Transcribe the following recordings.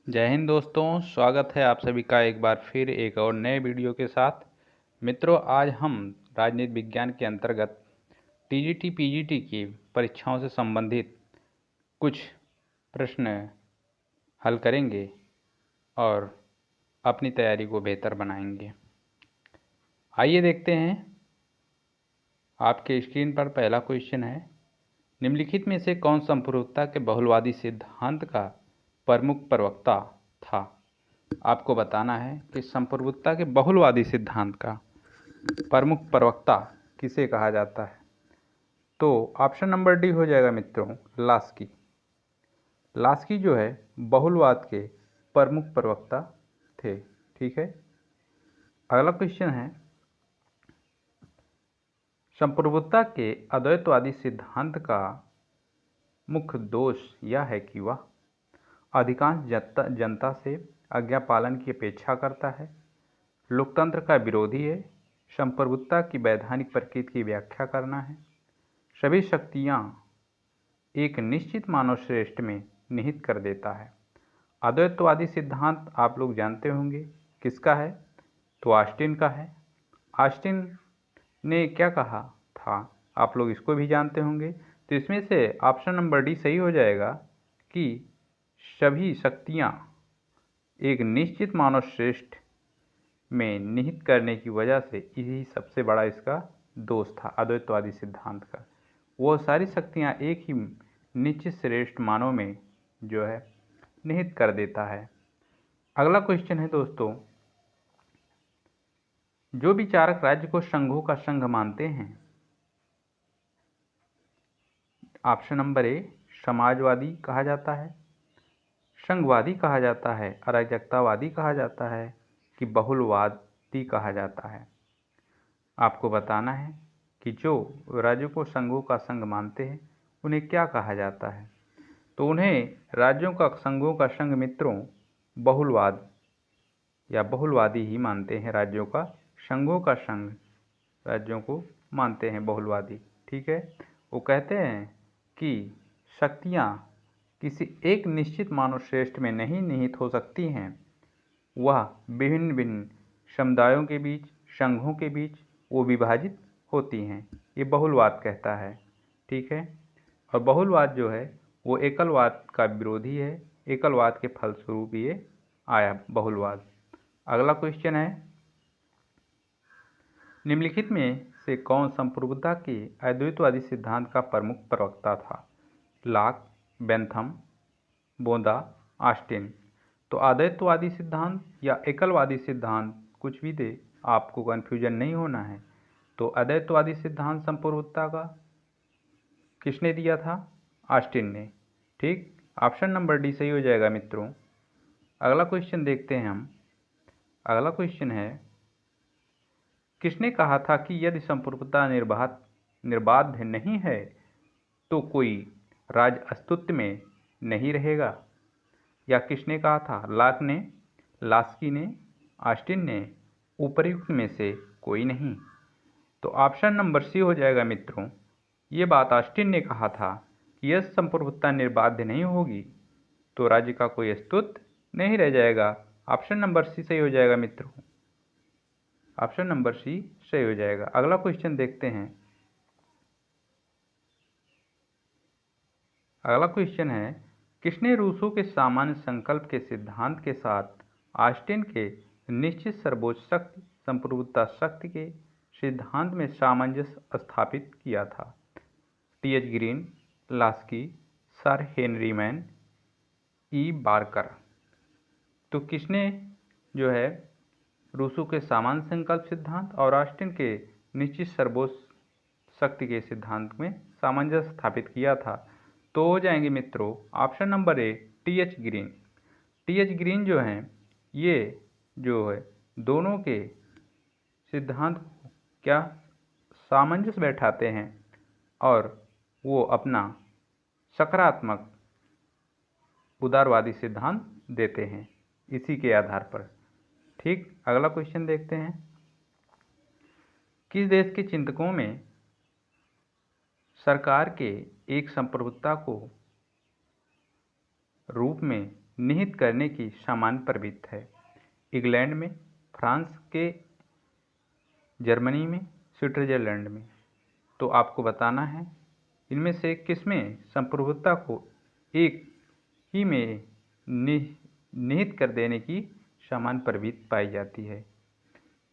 जय हिंद दोस्तों, स्वागत है आप सभी का एक बार फिर एक और नए वीडियो के साथ। मित्रों, आज हम राजनीति विज्ञान के अंतर्गत टीजीटी पीजीटी की परीक्षाओं से संबंधित कुछ प्रश्न हल करेंगे और अपनी तैयारी को बेहतर बनाएंगे। आइए देखते हैं। आपके स्क्रीन पर पहला क्वेश्चन है, निम्नलिखित में से कौन संप्रभुता के बहुलवादी सिद्धांत का प्रमुख प्रवक्ता था। आपको बताना है कि संप्रभुता के बहुलवादी सिद्धांत का प्रमुख प्रवक्ता किसे कहा जाता है। तो ऑप्शन नंबर डी हो जाएगा मित्रों, लास्की। लास्की जो है बहुलवाद के प्रमुख प्रवक्ता थे। ठीक है। अगला क्वेश्चन है, संप्रभुता के अद्वैतवादी सिद्धांत का मुख्य दोष यह है कि वह अधिकांश जनता से आज्ञा पालन की अपेक्षा करता है, लोकतंत्र का विरोधी है, संप्रभुता की वैधानिक प्रकृति की व्याख्या करना है, सभी शक्तियाँ एक निश्चित मानव श्रेष्ठ में निहित कर देता है। अद्वैतवादी सिद्धांत आप लोग जानते होंगे किसका है, तो ऑस्टिन का है। ऑस्टिन ने क्या कहा था, आप लोग इसको भी जानते होंगे। तो इसमें से ऑप्शन नंबर डी सही हो जाएगा कि सभी शक्तियाँ एक निश्चित मानव श्रेष्ठ में निहित करने की वजह से यही सबसे बड़ा इसका दोष था अद्वैतवादी सिद्धांत का। वो सारी शक्तियाँ एक ही निश्चित श्रेष्ठ मानव में जो है निहित कर देता है। अगला क्वेश्चन है दोस्तों, जो विचारक राज्य को संघों का संघ मानते हैं। ऑप्शन नंबर ए समाजवादी कहा जाता है, संघवादी कहा जाता है, अराजकतावादी कहा जाता है कि बहुलवादी कहा जाता है। आपको बताना है कि जो राज्यों को संघों का संघ मानते हैं उन्हें क्या कहा जाता है। तो उन्हें राज्यों का संघों का संघ मित्रों बहुलवाद या बहुलवादी ही मानते हैं। राज्यों का संघों का संघ राज्यों को मानते हैं बहुलवादी। ठीक है। वो कहते हैं कि शक्तियाँ किसी एक निश्चित मानव श्रेष्ठ में नहीं निहित हो सकती हैं, वह विभिन्न भिन्न समुदायों के बीच संघों के बीच वो विभाजित होती हैं। ये बहुलवाद कहता है। ठीक है। और बहुलवाद जो है वो एकलवाद का विरोधी है, एकलवाद के फलस्वरूप ये आया बहुलवाद। अगला क्वेश्चन है, निम्नलिखित में से कौन संप्रभुता के अद्वैतवादी सिद्धांत का प्रमुख प्रवक्ता था। लॉक, बेंथम, बोंदा, ऑस्टिन। तो अद्वैतवादी सिद्धांत या एकलवादी सिद्धांत कुछ भी दे, आपको कन्फ्यूजन नहीं होना है। तो अद्वैतवादी सिद्धांत संप्रभुता का किसने दिया था, ऑस्टिन ने। ठीक, ऑप्शन नंबर डी सही हो जाएगा मित्रों। अगला क्वेश्चन देखते हैं हम। अगला क्वेश्चन है, किसने कहा था कि यदि संप्रभुता निर्बाध नहीं है तो कोई राज अस्तित्व में नहीं रहेगा। या किसने कहा था, लॉक ने, लास्की ने, ऑस्टिन ने, उपर्युक्त में से कोई नहीं। तो ऑप्शन नंबर सी हो जाएगा मित्रों। ये बात ऑस्टिन ने कहा था कि यदि संप्रभुता निर्बाध नहीं होगी तो राज्य का कोई अस्तित्व नहीं रह जाएगा। ऑप्शन नंबर सी सही हो जाएगा मित्रों। ऑप्शन नंबर सी सही हो जाएगा। अगला क्वेश्चन देखते हैं। अगला क्वेश्चन है, किसने रूसो के सामान्य संकल्प के सिद्धांत के साथ ऑस्टिन के निश्चित सर्वोच्च शक्ति संप्रभुता शक्ति के सिद्धांत में सामंजस्य स्थापित किया था। T H. Green, Laski, sir Henry Maine, E. Barker. तो किसने जो है रूसो के सामान्य संकल्प सिद्धांत और ऑस्टिन के निश्चित सर्वोच्च शक्ति के सिद्धांत में सामंजस्य स्थापित किया था। तो हो जाएंगे मित्रों option number A TH. Green. TH. Green जो हैं ये जो है दोनों के सिद्धांत क्या सामंजस्य बैठाते हैं और वो अपना सकारात्मक उदारवादी सिद्धांत देते हैं इसी के आधार पर। ठीक, अगला क्वेश्चन देखते हैं। किस देश के चिंतकों में सरकार के एक संप्रभुता को रूप में निहित करने की सामान्य प्रवृत्ति है? इंग्लैंड में, फ्रांस के, जर्मनी में, स्विट्जरलैंड में। तो आपको बताना है इनमें से किसमें संप्रभुता को एक ही में निहित कर देने की सामान्य प्रवृत्ति पाई जाती है।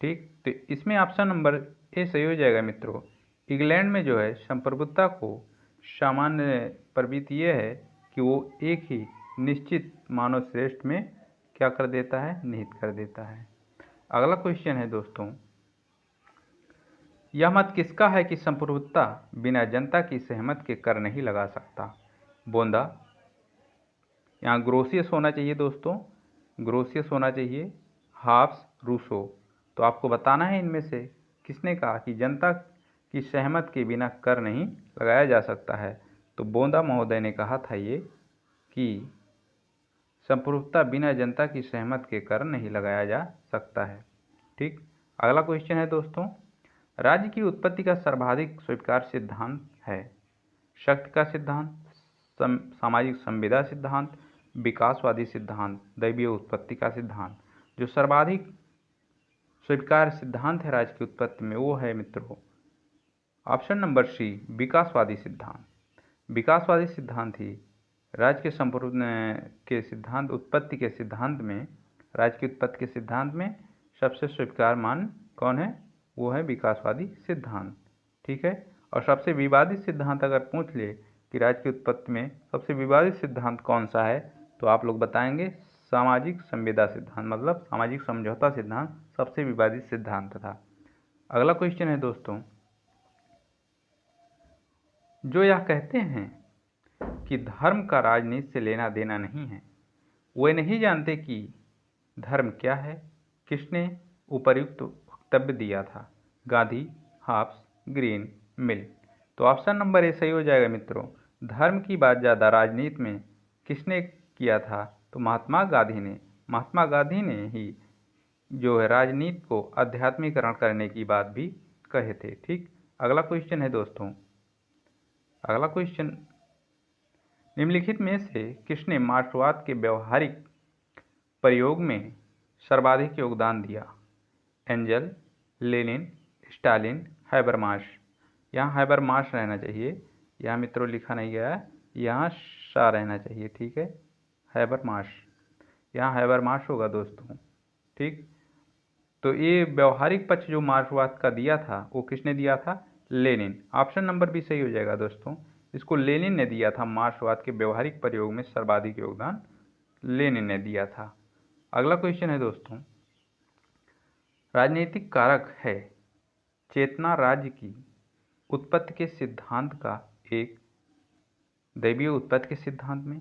ठीक, तो इसमें ऑप्शन नंबर ए सही हो जाएगा मित्रों। इंग्लैंड में जो है संप्रभुता को सामान्य प्रवृत्ति ये है कि वो एक ही निश्चित मानव श्रेष्ठ में क्या कर देता है, निहित कर देता है। अगला क्वेश्चन है दोस्तों, यह मत किसका है कि संप्रभुता बिना जनता की सहमति के कर नहीं लगा सकता? बोंदा, यहाँ ग्रोसियस होना चाहिए दोस्तों, ग्रोसियस होना चाहिए, हाब्स, रूसो। तो आपको बताना है इनमें से किसने कहा कि जनता की सहमति के बिना कर नहीं लगाया जा सकता है। तो बोंदा महोदय ने कहा था ये कि संप्रभुता बिना जनता की सहमति के कर नहीं लगाया जा सकता है। ठीक, अगला क्वेश्चन है दोस्तों, राज्य की उत्पत्ति का सर्वाधिक स्वीकार्य सिद्धांत है? शक्ति का सिद्धांत, सामाजिक संविदा सिद्धांत, विकासवादी सिद्धांत, दैवीय उत्पत्ति का सिद्धांत। जो सर्वाधिक स्वीकार्य सिद्धांत है राज्य की उत्पत्ति में वो है मित्रों ऑप्शन नंबर सी, विकासवादी सिद्धांत। विकासवादी सिद्धांत ही राज्य के संपूर्ण के सिद्धांत उत्पत्ति के सिद्धांत में, राज्य की उत्पत्ति के सिद्धांत में सबसे स्वीकार मान कौन है? वो है विकासवादी सिद्धांत। ठीक है, और सबसे विवादित सिद्धांत अगर पूछ ले कि राज्य की उत्पत्ति में सबसे विवादित सिद्धांत कौन सा है, तो आप लोग बताएंगे सामाजिक संविदा सिद्धांत, मतलब सामाजिक समझौता सिद्धांत सबसे विवादित सिद्धांत था। अगला क्वेश्चन है दोस्तों, जो यह कहते हैं कि धर्म का राजनीति से लेना देना नहीं है, वे नहीं जानते कि धर्म क्या है। किसने उपर्युक्त वक्तव्य दिया था? गांधी, हाब्स, ग्रीन, मिल। तो ऑप्शन नंबर ए सही हो जाएगा मित्रों। धर्म की बात ज़्यादा राजनीति में किसने किया था? तो महात्मा गांधी ने। महात्मा गांधी ने ही जो है राजनीति को आध्यात्मिकरण करने की बात भी कहे थे। ठीक, अगला क्वेश्चन है दोस्तों, अगला क्वेश्चन, निम्नलिखित में से किसने मार्क्सवाद के व्यवहारिक प्रयोग में सर्वाधिक योगदान दिया? Engels, Lenin, Stalin, Habermas. यहाँ हैबरमाश रहना चाहिए, यहाँ मित्रों लिखा नहीं गया है, यहाँ शाह रहना चाहिए। ठीक है, हैबरमाश, यहाँ हैबरमाश होगा दोस्तों। ठीक, तो ये व्यवहारिक पक्ष जो मार्क्सवाद का दिया था वो किसने दिया था? लेनिन। ऑप्शन नंबर भी सही हो जाएगा दोस्तों, इसको लेनिन ने दिया था। मार्क्सवाद के व्यवहारिक प्रयोग में सर्वाधिक योगदान लेनिन ने दिया था। अगला क्वेश्चन है दोस्तों, राजनीतिक कारक है चेतना राज्य की उत्पत्ति के सिद्धांत का एक, दैवीय उत्पत्ति के सिद्धांत में,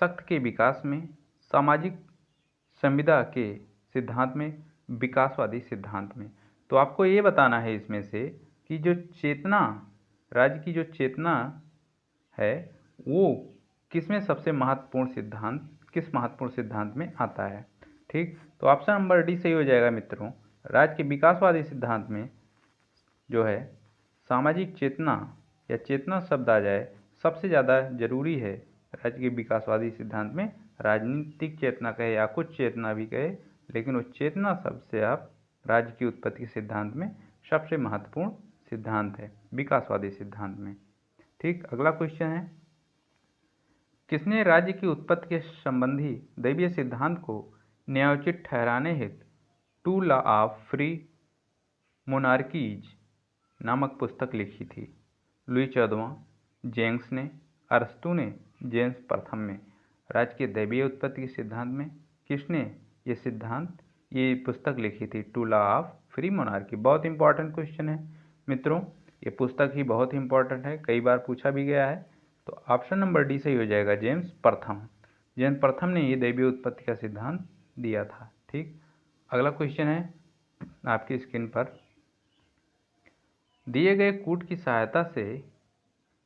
शक्ति के विकास में, सामाजिक संविदा के सिद्धांत में, विकासवादी सिद्धांत में। तो आपको ये बताना है इसमें से कि जो चेतना, राज्य की जो चेतना है वो किसमें सबसे महत्वपूर्ण सिद्धांत, किस महत्वपूर्ण सिद्धांत में आता है? ठीक, तो ऑप्शन नंबर डी सही हो जाएगा मित्रों। राज्य के विकासवादी सिद्धांत में जो है सामाजिक चेतना या चेतना शब्द आ जाए, सबसे ज़्यादा जरूरी है राज्य के विकासवादी सिद्धांत में। राजनीतिक चेतना कहे या कुछ चेतना भी कहे, लेकिन वो चेतना शब्द से आप राज्य की उत्पत्ति के सिद्धांत में सबसे महत्वपूर्ण सिद्धांत है विकासवादी सिद्धांत में। ठीक, अगला क्वेश्चन है, किसने राज्य की उत्पत्ति के संबंधी दैवीय सिद्धांत को न्यायोचित ठहराने हेतु true law of free monarchies नामक पुस्तक लिखी थी? लुई 14वां, जेम्स ने, अरस्तु ने, जेम्स प्रथम में। राज्य के दैवीय उत्पत्ति के सिद्धांत में किसने ये पुस्तक लिखी थी? True law of free monarchy. बहुत इंपॉर्टेंट क्वेश्चन है मित्रों, ये पुस्तक ही बहुत इंपॉर्टेंट है, कई बार पूछा भी गया है। तो ऑप्शन नंबर डी सही हो जाएगा, जेम्स प्रथम। जेम्स प्रथम ने ये दैवीय उत्पत्ति का सिद्धांत दिया था। ठीक, अगला क्वेश्चन है आपकी स्क्रीन पर, दिए गए कूट की सहायता से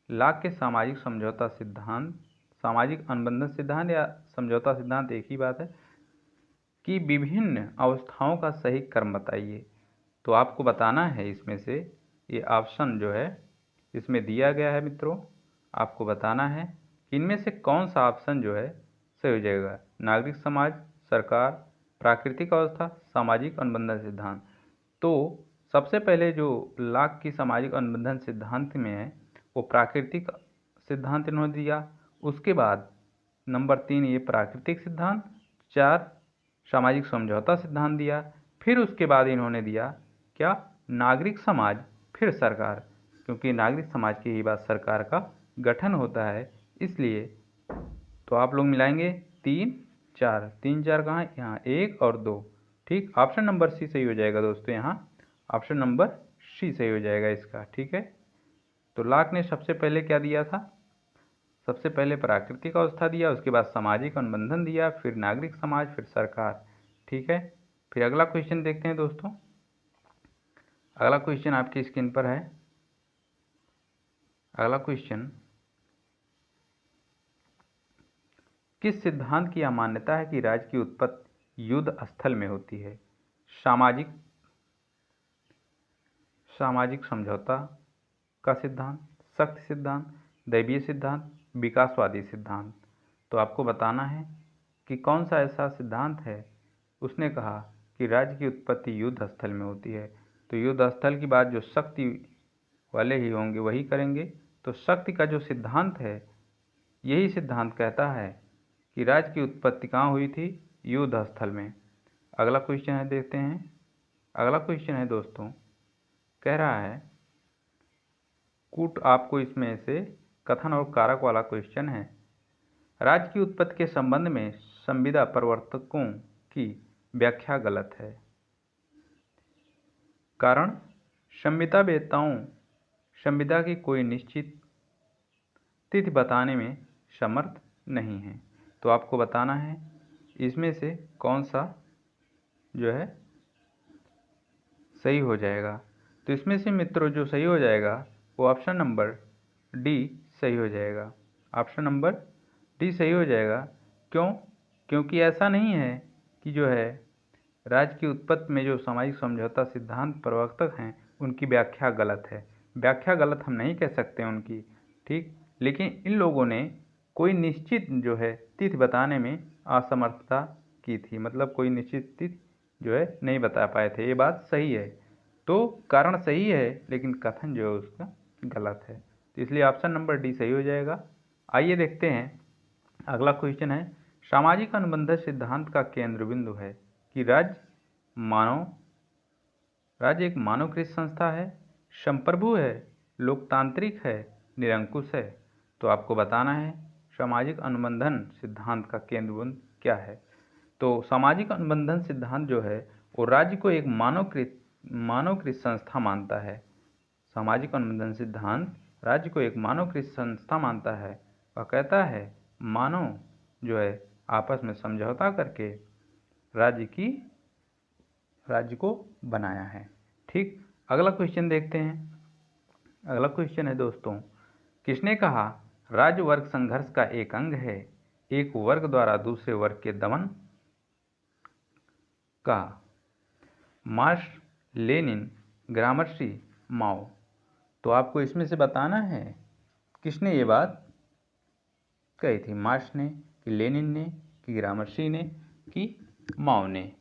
लाक के सामाजिक समझौता सिद्धांत, सामाजिक अनुबंधन सिद्धांत या समझौता सिद्धांत एक ही बात है, कि विभिन्न अवस्थाओं का सही क्रम बताइए। तो आपको बताना है इसमें से, ये ऑप्शन जो है इसमें दिया गया है मित्रों, आपको बताना है कि इनमें से कौन सा ऑप्शन जो है सही हो जाएगा। नागरिक समाज, सरकार, प्राकृतिक अवस्था, सामाजिक अनुबंधन सिद्धांत। तो सबसे पहले जो लाक की सामाजिक अनुबंधन सिद्धांत में है वो प्राकृतिक सिद्धांत इन्होंने दिया। उसके बाद नंबर 3 ये प्राकृतिक सिद्धांत, 4 सामाजिक समझौता सिद्धांत दिया। फिर उसके बाद इन्होंने दिया क्या, नागरिक समाज, फिर सरकार, क्योंकि नागरिक समाज की ही बात सरकार का गठन होता है इसलिए। तो आप लोग मिलाएंगे 3 4, 3 4 कहाँ, यहाँ 1 और 2। ठीक, ऑप्शन नंबर सी सही हो जाएगा दोस्तों, यहाँ ऑप्शन नंबर सी सही हो जाएगा इसका। ठीक है, तो लाक ने सबसे पहले क्या दिया था, सबसे पहले प्राकृतिक अवस्था दिया, उसके बाद सामाजिक अनुबंधन दिया, फिर नागरिक समाज, फिर सरकार। ठीक है, फिर अगला क्वेश्चन देखते हैं दोस्तों। अगला क्वेश्चन आपकी स्क्रीन पर है। अगला क्वेश्चन, किस सिद्धांत की यह मान्यता है कि राज्य की उत्पत्ति युद्ध स्थल में होती है? सामाजिक समझौता का सिद्धांत, शक्ति सिद्धांत, दैवीय सिद्धांत, विकासवादी सिद्धांत। तो आपको बताना है कि कौन सा ऐसा सिद्धांत है। उसने कहा कि राज्य की उत्पत्ति युद्ध स्थल में होती है, तो युद्ध स्थल की बात जो शक्ति वाले ही होंगे वही करेंगे। तो शक्ति का जो सिद्धांत है, यही सिद्धांत कहता है कि राज्य की उत्पत्ति कहाँ हुई थी, युद्ध स्थल में। अगला क्वेश्चन है, देखते हैं। अगला क्वेश्चन है दोस्तों, कह रहा है आपको इसमें से कथन और कारक वाला क्वेश्चन है। राज्य की उत्पत्ति के संबंध में संविदा प्रवर्तकों की व्याख्या गलत है। कारण, संविदा की कोई निश्चित तिथि बताने में समर्थ नहीं है। तो आपको बताना है इसमें से कौन सा जो है सही हो जाएगा। तो इसमें से मित्रों जो सही हो जाएगा वो ऑप्शन नंबर डी सही हो जाएगा। ऑप्शन नंबर डी सही हो जाएगा। क्यों? क्योंकि ऐसा नहीं है कि जो है राज्य की उत्पत्ति में जो सामाजिक समझौता सिद्धांत प्रवर्तक हैं उनकी व्याख्या गलत है। व्याख्या गलत हम नहीं कह सकते उनकी, ठीक, लेकिन इन लोगों ने कोई निश्चित जो है तिथि बताने में असमर्थता की थी, मतलब कोई निश्चित तिथि जो है नहीं बता पाए थे। ये बात सही है, तो कारण सही है लेकिन कथन जो है उसका गलत है, तो इसलिए ऑप्शन नंबर डी सही हो जाएगा। आइए देखते हैं अगला क्वेश्चन है, सामाजिक अनुबंध सिद्धांत का केंद्र बिंदु है कि राज्य एक मानवकृत संस्था है, संप्रभु है, लोकतांत्रिक है, निरंकुश है। तो आपको बताना है सामाजिक अनुबंधन सिद्धांत का केंद्र बिंदु क्या है। तो सामाजिक अनुबंधन सिद्धांत जो है वो राज्य को एक मानवकृत संस्था मानता है। सामाजिक अनुबंधन सिद्धांत राज्य को एक मानवकृत संस्था मानता है और कहता है मानव जो है आपस में समझौता करके राज्य को बनाया है। ठीक, अगला क्वेश्चन देखते हैं। अगला क्वेश्चन है दोस्तों, किसने कहा राज्य वर्ग संघर्ष का एक अंग है, एक वर्ग द्वारा दूसरे वर्ग के दमन का? मार्क्स, लेनिन, ग्रामर्सी, माओ। तो आपको इसमें से बताना है किसने ये बात कही थी, मार्क्स ने कि लेनिन ने कि ग्रामर्सी ने कि माओ ने।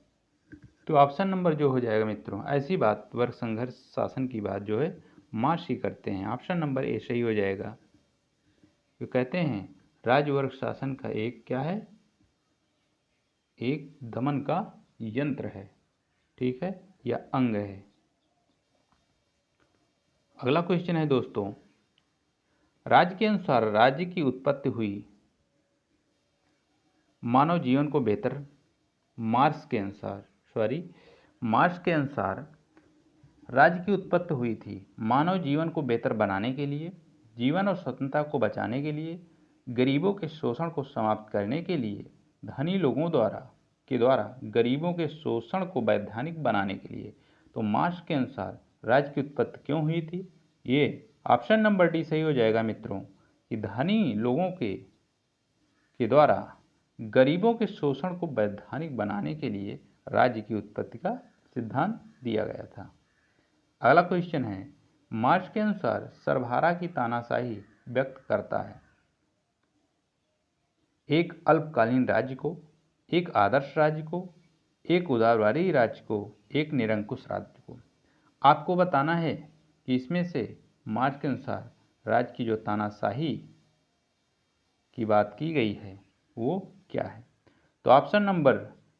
तो ऑप्शन नंबर जो हो जाएगा मित्रों, ऐसी बात वर्ग संघर्ष शासन की बात जो है मार्क्स ही करते हैं। ऑप्शन नंबर ए सही हो जाएगा। जो कहते हैं राज्य वर्ग शासन का एक क्या है, एक दमन का यंत्र है, ठीक है, या अंग है। अगला क्वेश्चन है दोस्तों, राज्य के अनुसार राज्य की उत्पत्ति हुई मानव जीवन को बेहतर, मार्क्स के अनुसार राज्य की उत्पत्ति हुई थी मानव जीवन को बेहतर बनाने के लिए, जीवन और स्वतंत्रता को बचाने के लिए, गरीबों के शोषण को समाप्त करने के लिए, धनी लोगों द्वारा गरीबों के शोषण को वैधानिक बनाने के लिए। तो मार्क्स के अनुसार राज्य की उत्पत्ति क्यों हुई थी? ये ऑप्शन नंबर डी सही हो जाएगा मित्रों, कि धनी लोगों के द्वारा गरीबों के शोषण को वैधानिक बनाने के लिए राज्य की उत्पत्ति का सिद्धांत दिया गया था। अगला क्वेश्चन है, मार्क्स के अनुसार सर्वहारा की तानाशाही व्यक्त करता है। एक अल्पकालीन राज्य को, एक आदर्श राज्य को, एक उदारवादी राज्य को, एक निरंकुश राज्य को। आपको बताना है कि इसमें से मार्क्स के अनुसार राज्य की जो तानाशाही की बात की गई है वो क्या है। तो ऑप्शन नंबर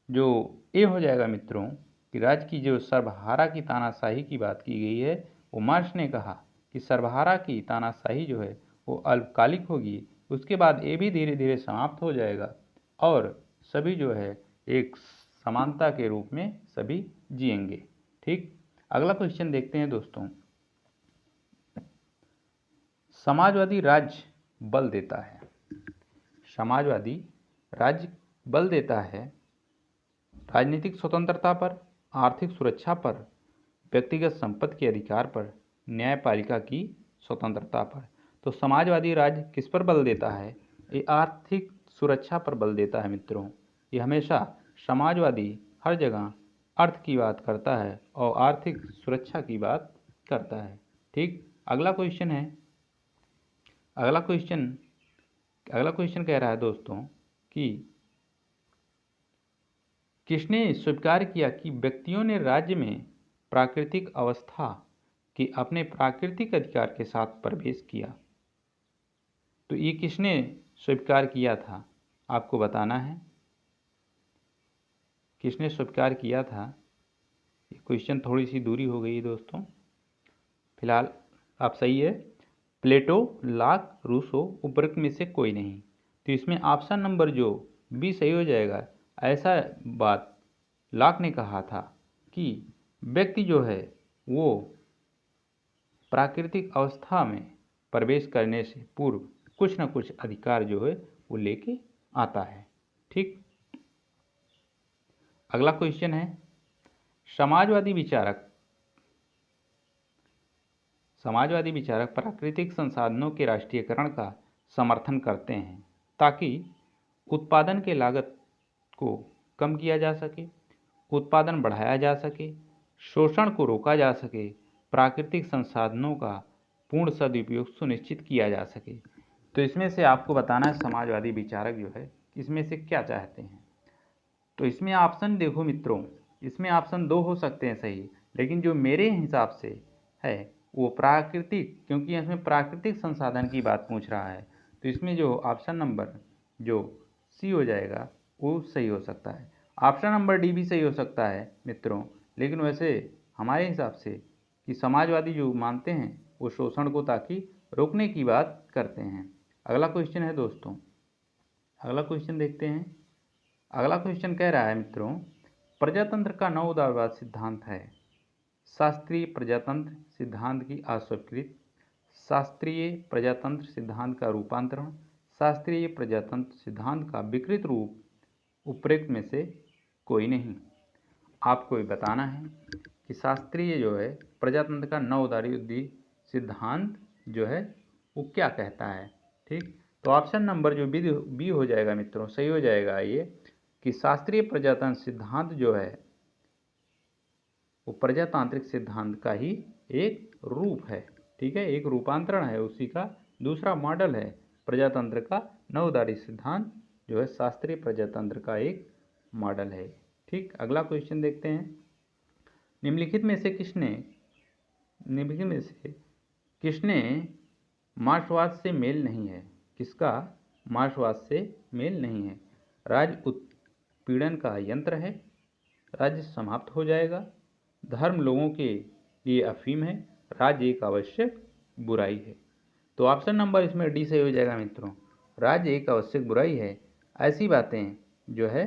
जो ए हो जाएगा मित्रों कि राज्य की जो सर्वहारा की तानाशाही की बात की गई है, वो मार्क्स ने कहा कि सर्वहारा की तानाशाही जो है वो अल्पकालिक होगी, उसके बाद ये भी धीरे धीरे समाप्त हो जाएगा और सभी जो है एक समानता के रूप में सभी जिएंगे। ठीक, अगला क्वेश्चन देखते हैं दोस्तों। समाजवादी राज्य बल देता है। समाजवादी राज्य बल देता है राजनीतिक स्वतंत्रता पर, आर्थिक सुरक्षा पर, व्यक्तिगत संपत्ति के अधिकार पर, न्यायपालिका की स्वतंत्रता पर। तो समाजवादी राज्य किस पर बल देता है? ये आर्थिक सुरक्षा पर बल देता है मित्रों। ये हमेशा समाजवादी हर जगह अर्थ की बात करता है और आर्थिक सुरक्षा की बात करता है। ठीक, अगला क्वेश्चन है, अगला क्वेश्चन कह रहा है दोस्तों कि किसने स्वीकार किया कि व्यक्तियों ने राज्य में प्राकृतिक अवस्था के अपने प्राकृतिक अधिकार के साथ प्रवेश किया। तो ये किसने स्वीकार किया था, आपको बताना है किसने स्वीकार किया था। ये क्वेश्चन थोड़ी सी दूरी हो गई दोस्तों, फिलहाल आप सही है। प्लेटो, लाक, रूसो, उपरोक्त में से कोई नहीं। तो इसमें ऑप्शन नंबर जो बी सही हो जाएगा। ऐसा बात लाक ने कहा था कि व्यक्ति जो है वो प्राकृतिक अवस्था में प्रवेश करने से पूर्व कुछ न कुछ अधिकार जो है वो लेके आता है। ठीक, अगला क्वेश्चन है, समाजवादी विचारक प्राकृतिक संसाधनों के राष्ट्रीयकरण का समर्थन करते हैं ताकि उत्पादन के लागत को कम किया जा सके, उत्पादन बढ़ाया जा सके, शोषण को रोका जा सके, प्राकृतिक संसाधनों का पूर्ण सदुपयोग सुनिश्चित किया जा सके। तो इसमें से आपको बताना है समाजवादी विचारक जो है इसमें से क्या चाहते हैं। तो इसमें ऑप्शन देखो मित्रों, इसमें ऑप्शन दो हो सकते हैं सही, लेकिन जो मेरे हिसाब से है वो प्राकृतिक, क्योंकि इसमें प्राकृतिक संसाधन की बात पूछ रहा है, तो इसमें जो ऑप्शन नंबर जो सी हो जाएगा वो सही हो सकता है। ऑप्शन नंबर डी भी सही हो सकता है मित्रों, लेकिन वैसे हमारे हिसाब से कि समाजवादी जो मानते हैं वो शोषण को ताकि रोकने की बात करते हैं। अगला क्वेश्चन है दोस्तों, अगला क्वेश्चन देखते हैं। अगला क्वेश्चन कह रहा है मित्रों, प्रजातंत्र का नव उदारवाद सिद्धांत है। शास्त्रीय प्रजातंत्र सिद्धांत की अस्वीकृति, शास्त्रीय प्रजातंत्र सिद्धांत का रूपांतरण, शास्त्रीय प्रजातंत्र सिद्धांत का विकृत रूप, उपरोक्त में से कोई नहीं। आपको ये बताना है कि शास्त्रीय जो है प्रजातंत्र का नव उदारवादी सिद्धांत जो है वो क्या कहता है। ठीक, तो ऑप्शन नंबर जो बी हो जाएगा मित्रों सही हो जाएगा ये कि शास्त्रीय प्रजातंत्र सिद्धांत जो है वो प्रजातांत्रिक सिद्धांत का ही एक रूप है। ठीक है, एक रूपांतरण है उसी का, दूसरा मॉडल है प्रजातंत्र का। नवोदारी सिद्धांत जो है शास्त्रीय प्रजातंत्र का एक मॉडल है। ठीक, अगला क्वेश्चन देखते हैं। निम्नलिखित में से किसने मार्क्सवाद से मेल नहीं है? किसका मार्क्सवाद से मेल नहीं है? राज्य उत्पीड़न का यंत्र है, राज्य समाप्त हो जाएगा, धर्म लोगों के लिए अफीम है, राज्य एक आवश्यक बुराई है। तो ऑप्शन नंबर इसमें डी सही हो जाएगा मित्रों, राज्य एक आवश्यक बुराई है। ऐसी बातें जो है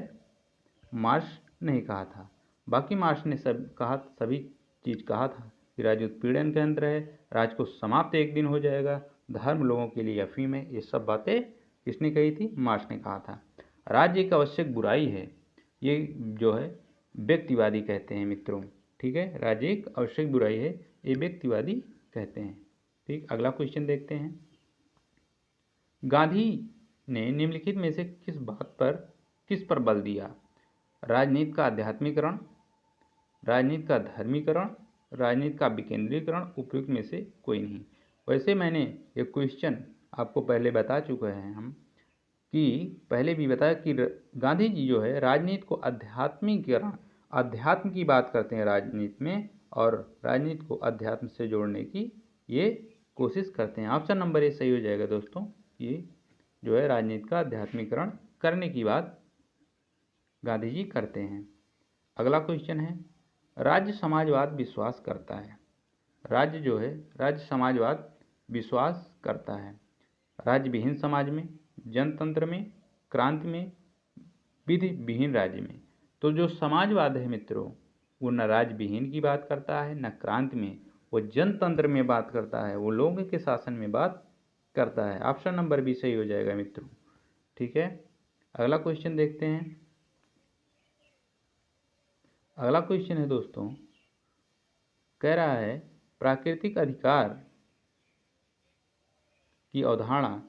मार्क्स नहीं कहा था, बाकी मार्क्स ने सभी चीज़ कहा था कि राज्य उत्पीड़न के यंत्र है, राज्य को समाप्त एक दिन हो जाएगा, धर्म लोगों के लिए अफीम है। ये सब बातें किसने कही थी? मार्क्स ने कहा था। राज्य एक आवश्यक बुराई है, ये जो है व्यक्तिवादी कहते हैं मित्रों। ठीक है, राज्य एक आवश्यक बुराई है, ये व्यक्तिवादी कहते हैं। ठीक, अगला क्वेश्चन देखते हैं। गांधी ने निम्नलिखित में से किस पर बल दिया? राजनीति का आध्यात्मिकरण, राजनीति का धर्मीकरण, राजनीति का विकेंद्रीकरण, उपयुक्त में से कोई नहीं। वैसे मैंने ये क्वेश्चन आपको पहले बता चुके हैं हम कि पहले भी बताया कि गांधी जी जो है राजनीति को अध्यात्म की बात करते हैं राजनीति में, और राजनीति को अध्यात्म से जोड़ने की ये कोशिश करते हैं। ऑप्शन नंबर ए सही हो जाएगा दोस्तों। ये जो है राजनीति का आध्यात्मिकरण करने की बात गांधी जी करते हैं। अगला क्वेश्चन है, राज्य समाजवाद विश्वास करता है। राज्य जो है राज्य समाजवाद विश्वास करता है राज्य विहीन समाज में, जनतंत्र में, क्रांति में, विधि विहीन राज्य में। तो जो समाजवाद है मित्रों, वो न राज्य विहीन की बात करता है, न क्रांति में, वो जनतंत्र में बात करता है, वो लोगों के शासन में बात करता है। ऑप्शन नंबर बी सही हो जाएगा मित्रों। ठीक है, अगला क्वेश्चन देखते हैं। अगला क्वेश्चन है दोस्तों, कह रहा है प्राकृतिक अधिकार की अवधारणा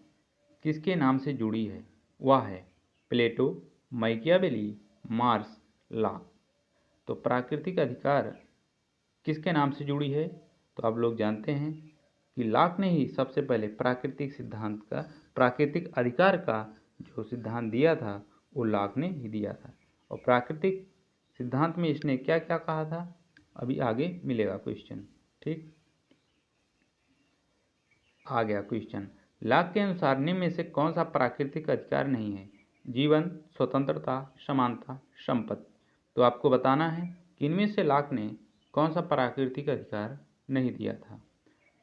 किसके नाम से जुड़ी है? वह है प्लेटो, मैकियावेली, मार्क्स, लॉक। तो प्राकृतिक अधिकार किसके नाम से जुड़ी है? तो आप लोग जानते हैं कि लॉक ने ही सबसे पहले प्राकृतिक अधिकार का जो सिद्धांत दिया था वो लॉक ने ही दिया था। और प्राकृतिक सिद्धांत में इसने क्या क्या कहा था, अभी आगे मिलेगा क्वेश्चन। ठीक, आ गया क्वेश्चन। लॉक के अनुसार निम्न में से कौन सा प्राकृतिक अधिकार नहीं है? जीवन, स्वतंत्रता, समानता, संपत्ति। तो आपको बताना है कि इनमें से लॉक ने कौन सा प्राकृतिक अधिकार नहीं दिया था।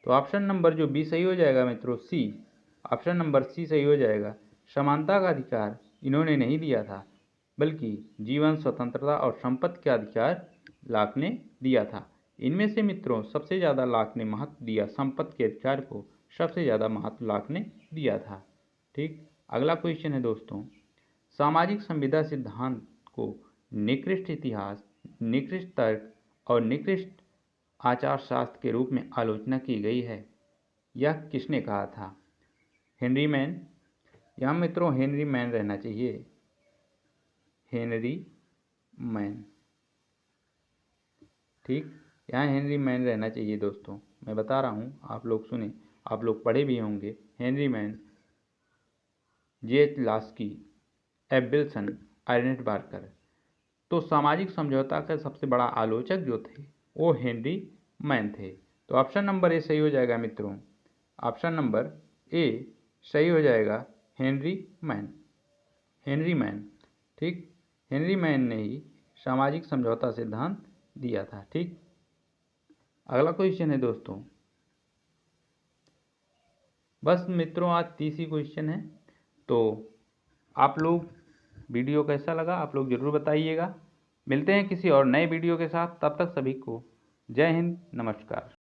तो ऑप्शन नंबर जो बी सही हो जाएगा मित्रों, सी। ऑप्शन नंबर सी सही हो जाएगा। समानता का अधिकार इन्होंने नहीं दिया था, बल्कि जीवन, स्वतंत्रता और संपत्ति का अधिकार लॉक ने दिया था। इनमें से मित्रों सबसे ज़्यादा लॉक ने महत्व दिया संपत्ति के अधिकार को, सबसे ज़्यादा महत्व लॉक ने दिया था। ठीक, अगला क्वेश्चन है दोस्तों, सामाजिक संविदा सिद्धांत को निकृष्ट इतिहास, निकृष्ट तर्क और निकृष्ट आचार शास्त्र के रूप में आलोचना की गई है। यह किसने कहा था? Henry man. यहाँ मित्रों हेनरी मैन रहना चाहिए, हेनरी मैन। ठीक, यहाँ हेनरी मैन रहना चाहिए दोस्तों। मैं बता रहा हूँ, आप लोग सुने, आप लोग पढ़े भी होंगे। Henry Maine, J H. Laski, F. Wilson, Ernest Barker. तो सामाजिक समझौता का सबसे बड़ा आलोचक जो थे वो हेनरी मैन थे। तो ऑप्शन नंबर ए सही हो जाएगा मित्रों। ऑप्शन नंबर ए सही हो जाएगा, हेनरी मैन। Henry man. ठीक, हेनरी मैन ने ही सामाजिक समझौता सिद्धांत दिया था। ठीक, अगला क्वेश्चन है दोस्तों, बस मित्रों आज 30 ही क्वेश्चन है। तो आप लोग वीडियो कैसा लगा आप लोग ज़रूर बताइएगा। मिलते हैं किसी और नए वीडियो के साथ, तब तक सभी को जय हिंद, नमस्कार।